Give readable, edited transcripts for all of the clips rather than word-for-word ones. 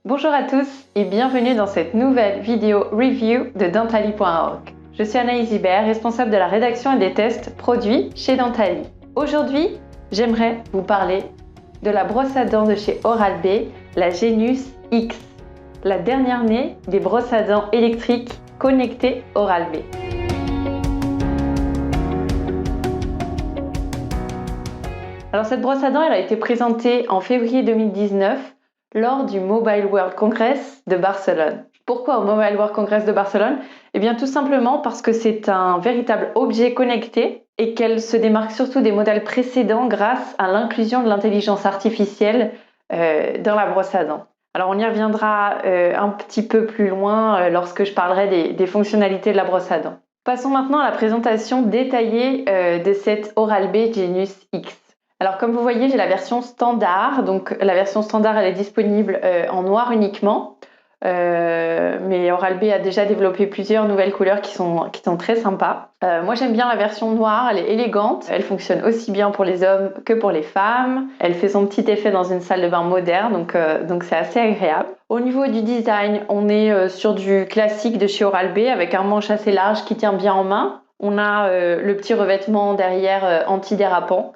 Bonjour à tous et bienvenue dans cette nouvelle vidéo review de Dentally.org. Je suis Anaïs Hibert, responsable de la rédaction et des tests produits chez Dentally. Aujourd'hui, j'aimerais vous parler de la brosse à dents de chez Oral-B, la Genius X, la dernière née des brosses à dents électriques connectées Oral-B. Alors cette brosse à dents, elle a été présentée en février 2019 lors du Mobile World Congress de Barcelone. Pourquoi au Mobile World Congress de Barcelone? Eh bien tout simplement parce que c'est un véritable objet connecté et qu'elle se démarque surtout des modèles précédents grâce à l'inclusion de l'intelligence artificielle dans la brosse à dents. Alors on y reviendra un petit peu plus loin lorsque je parlerai des fonctionnalités de la brosse à dents. Passons maintenant à la présentation détaillée de cette Oral-B Genius X. Alors comme vous voyez, j'ai la version standard, donc la version standard elle est disponible en noir uniquement, mais Oral-B a déjà développé plusieurs nouvelles couleurs qui sont très sympas. Moi j'aime bien la version noire, elle est élégante, elle fonctionne aussi bien pour les hommes que pour les femmes, elle fait son petit effet dans une salle de bain moderne, donc c'est assez agréable. Au niveau du design, on est sur du classique de chez Oral-B avec un manche assez large qui tient bien en main. On a le petit revêtement derrière antidérapant.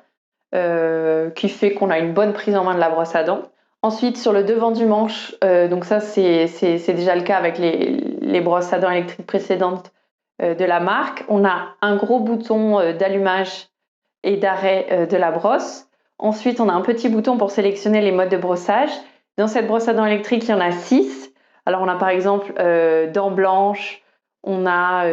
Qui fait qu'on a une bonne prise en main de la brosse à dents. Ensuite, sur le devant du manche, donc ça c'est déjà le cas avec les brosses à dents électriques précédentes de la marque, on a un gros bouton d'allumage et d'arrêt de la brosse. Ensuite, on a un petit bouton pour sélectionner les modes de brossage. Dans cette brosse à dents électrique, il y en a 6. Alors on a par exemple dents blanches, on a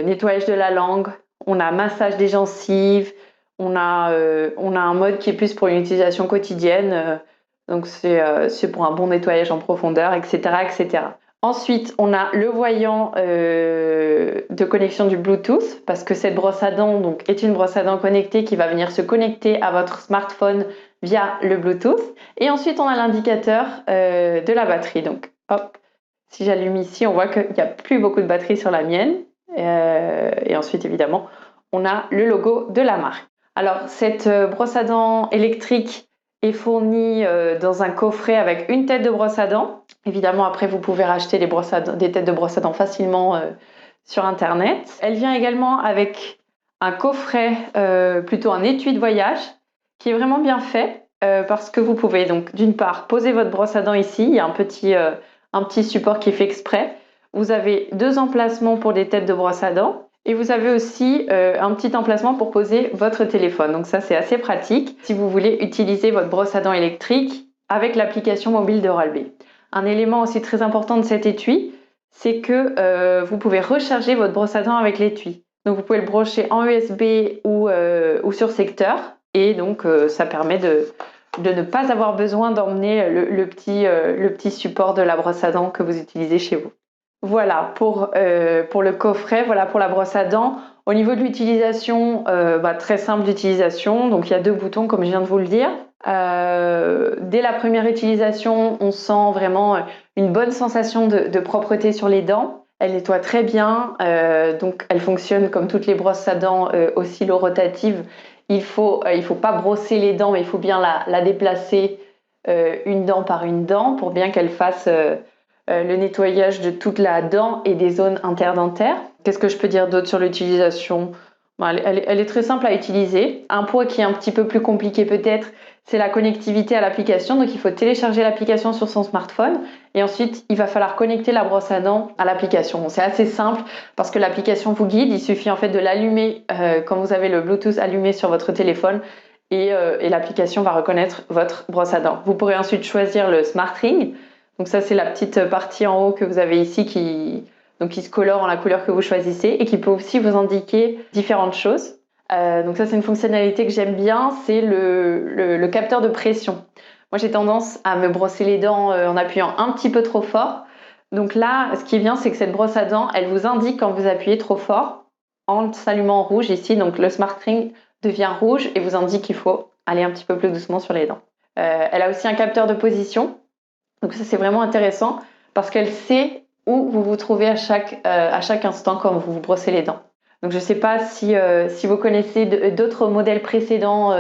nettoyage de la langue, on a massage des gencives, on a un mode qui est plus pour une utilisation quotidienne, donc c'est pour un bon nettoyage en profondeur, etc., etc. Ensuite, on a le voyant de connexion du Bluetooth, parce que cette brosse à dents donc, est une brosse à dents connectée qui va venir se connecter à votre smartphone via le Bluetooth. Et ensuite, on a l'indicateur de la batterie. Donc, hop, si j'allume ici, on voit qu'il n'y a plus beaucoup de batterie sur la mienne. Et ensuite, évidemment, on a le logo de la marque. Alors, cette brosse à dents électrique est fournie dans un coffret avec une tête de brosse à dents. Évidemment, après, vous pouvez racheter des têtes de brosse à dents facilement sur Internet. Elle vient également avec un coffret, plutôt un étui de voyage, qui est vraiment bien fait parce que vous pouvez donc d'une part poser votre brosse à dents ici. Il y a un petit support qui est fait exprès. Vous avez 2 emplacements pour des têtes de brosse à dents. Et vous avez aussi un petit emplacement pour poser votre téléphone. Donc ça, c'est assez pratique si vous voulez utiliser votre brosse à dents électrique avec l'application mobile d'Oral-B. Un élément aussi très important de cet étui, c'est que vous pouvez recharger votre brosse à dents avec l'étui. Donc vous pouvez le brancher en USB ou sur secteur. Et donc ça permet de ne pas avoir besoin d'emmener le petit support de la brosse à dents que vous utilisez chez vous. Voilà pour le coffret, voilà pour la brosse à dents. Au niveau de l'utilisation, très simple d'utilisation. Donc il y a 2 boutons comme je viens de vous le dire. Dès la première utilisation, on sent vraiment une bonne sensation de propreté sur les dents. Elle nettoie très bien, donc elle fonctionne comme toutes les brosses à dents oscillo-rotatives. Il faut pas brosser les dents, mais il faut bien la déplacer une dent par une dent pour bien qu'elle fasse le nettoyage de toute la dent et des zones interdentaires. Qu'est-ce que je peux dire d'autre sur l'utilisation? Elle est très simple à utiliser. Un point qui est un petit peu plus compliqué peut-être, c'est la connectivité à l'application. Donc il faut télécharger l'application sur son smartphone et ensuite il va falloir connecter la brosse à dents à l'application. C'est assez simple parce que l'application vous guide. Il suffit en fait de l'allumer quand vous avez le Bluetooth allumé sur votre téléphone et l'application va reconnaître votre brosse à dents. Vous pourrez ensuite choisir le Smart Ring. Donc ça, c'est la petite partie en haut que vous avez ici qui se colore en la couleur que vous choisissez et qui peut aussi vous indiquer différentes choses. Donc ça, c'est une fonctionnalité que j'aime bien, c'est le capteur de pression. Moi, j'ai tendance à me brosser les dents en appuyant un petit peu trop fort. Donc là, ce qui est bien, c'est que cette brosse à dents, elle vous indique quand vous appuyez trop fort en s'allumant en rouge ici. Donc le Smart Ring devient rouge et vous indique qu'il faut aller un petit peu plus doucement sur les dents. Elle a aussi un capteur de position. Donc ça, c'est vraiment intéressant parce qu'elle sait où vous vous trouvez à chaque instant quand vous vous brossez les dents. Donc je ne sais pas si vous connaissez d'autres modèles précédents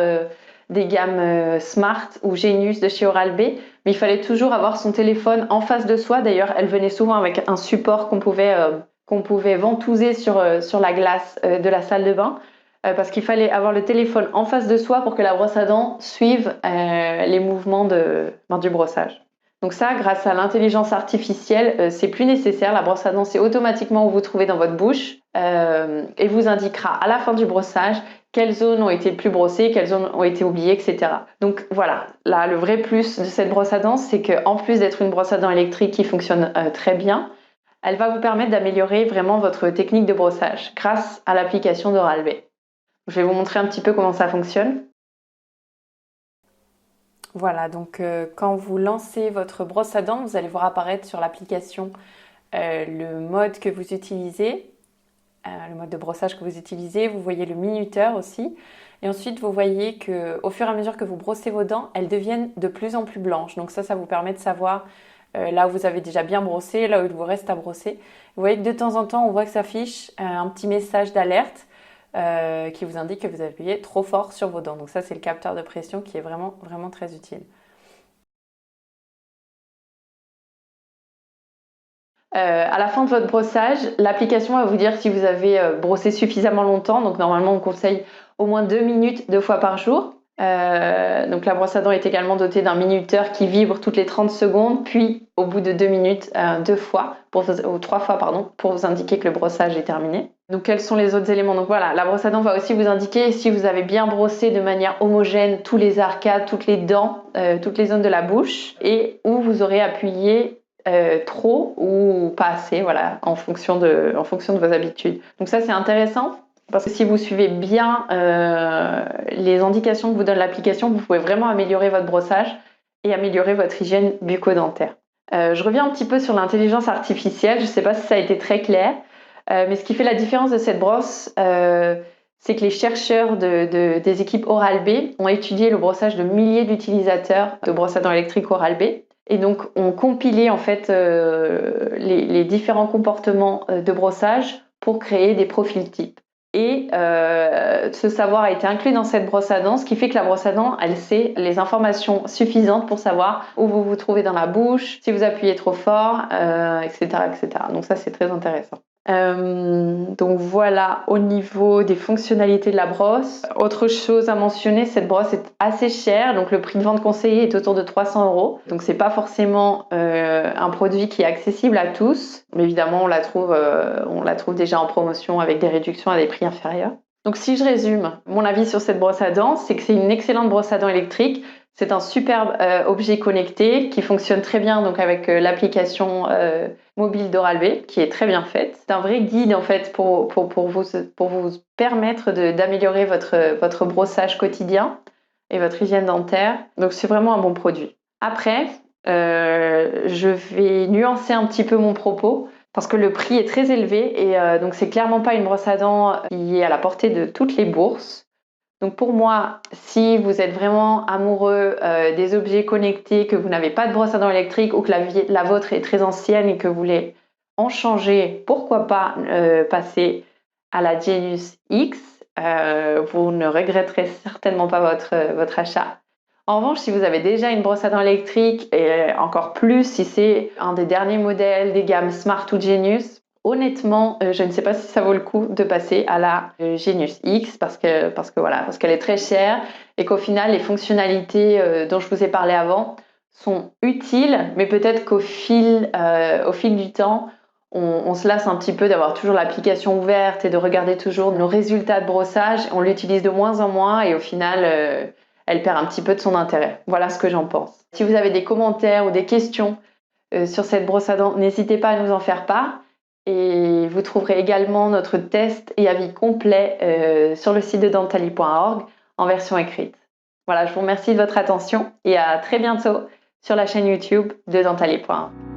des gammes Smart ou Genius de chez Oral-B, mais il fallait toujours avoir son téléphone en face de soi. D'ailleurs, elle venait souvent avec un support qu'on pouvait ventouser sur la glace de la salle de bain, parce qu'il fallait avoir le téléphone en face de soi pour que la brosse à dents suive les mouvements du brossage. Donc ça, grâce à l'intelligence artificielle, c'est plus nécessaire. La brosse à dents, c'est automatiquement où vous trouvez dans votre bouche et vous indiquera à la fin du brossage quelles zones ont été le plus brossées, quelles zones ont été oubliées, etc. Donc voilà, là, le vrai plus de cette brosse à dents, c'est qu'en plus d'être une brosse à dents électrique qui fonctionne très bien, elle va vous permettre d'améliorer vraiment votre technique de brossage grâce à l'application d'Oral-B. Je vais vous montrer un petit peu comment ça fonctionne. Voilà, donc quand vous lancez votre brosse à dents, vous allez voir apparaître sur l'application le mode que vous utilisez, le mode de brossage que vous utilisez. Vous voyez le minuteur aussi. Et ensuite, vous voyez qu'au fur et à mesure que vous brossez vos dents, elles deviennent de plus en plus blanches. Donc ça vous permet de savoir là où vous avez déjà bien brossé, là où il vous reste à brosser. Vous voyez que de temps en temps, on voit que ça affiche un petit message d'alerte qui vous indique que vous appuyez trop fort sur vos dents. Donc ça, c'est le capteur de pression qui est vraiment, vraiment très utile. À la fin de votre brossage, l'application va vous dire si vous avez brossé suffisamment longtemps. Donc normalement, on conseille au moins 2 minutes 2 fois par jour. Donc la brosse à dents est également dotée d'un minuteur qui vibre toutes les 30 secondes, puis au bout de 2 minutes, 2 fois, ou 3 fois, pardon, pour vous indiquer que le brossage est terminé. Donc quels sont les autres éléments? Donc voilà, la brosse à dents va aussi vous indiquer si vous avez bien brossé de manière homogène tous les arcades, toutes les dents, toutes les zones de la bouche, et où vous aurez appuyé trop ou pas assez, voilà, en fonction de vos habitudes. Donc ça, c'est intéressant. Parce que si vous suivez bien les indications que vous donne l'application, vous pouvez vraiment améliorer votre brossage et améliorer votre hygiène bucco-dentaire. Je reviens un petit peu sur l'intelligence artificielle. Je ne sais pas si ça a été très clair, mais ce qui fait la différence de cette brosse, c'est que les chercheurs des équipes Oral-B ont étudié le brossage de milliers d'utilisateurs de brosses à dents électriques Oral-B. Et donc, ont compilé en fait les différents comportements de brossage pour créer des profils types. Et ce savoir a été inclus dans cette brosse à dents, ce qui fait que la brosse à dents, elle sait les informations suffisantes pour savoir où vous vous trouvez dans la bouche, si vous appuyez trop fort, etc., etc. Donc ça, c'est très intéressant. Donc voilà au niveau des fonctionnalités de la brosse. Autre chose à mentionner, cette brosse est assez chère, donc le prix de vente conseillé est autour de 300 €. Donc c'est pas forcément un produit qui est accessible à tous, mais évidemment on la trouve déjà en promotion avec des réductions à des prix inférieurs. Donc si je résume, mon avis sur cette brosse à dents, c'est que c'est une excellente brosse à dents électrique. C'est un superbe objet connecté qui fonctionne très bien donc avec l'application mobile d'Oral-B qui est très bien faite. C'est un vrai guide en fait pour vous permettre d'améliorer votre brossage quotidien et votre hygiène dentaire. Donc c'est vraiment un bon produit. Après, je vais nuancer un petit peu mon propos parce que le prix est très élevé et donc c'est clairement pas une brosse à dents qui est à la portée de toutes les bourses. Donc pour moi, si vous êtes vraiment amoureux des objets connectés, que vous n'avez pas de brosse à dents électrique ou que la vôtre est très ancienne et que vous voulez en changer, pourquoi pas passer à la Genius X. Vous ne regretterez certainement pas votre achat. En revanche, si vous avez déjà une brosse à dents électrique et encore plus si c'est un des derniers modèles des gammes Smart ou Genius, honnêtement, je ne sais pas si ça vaut le coup de passer à la Genius X parce qu'elle est très chère et qu'au final, les fonctionnalités dont je vous ai parlé avant sont utiles, mais peut-être qu'au fil du temps, on se lasse un petit peu d'avoir toujours l'application ouverte et de regarder toujours nos résultats de brossage. On l'utilise de moins en moins et au final, elle perd un petit peu de son intérêt. Voilà ce que j'en pense. Si vous avez des commentaires ou des questions sur cette brosse à dents, n'hésitez pas à nous en faire part. Et vous trouverez également notre test et avis complet sur le site de dentally.org en version écrite. Voilà, je vous remercie de votre attention et à très bientôt sur la chaîne YouTube de dentally.org.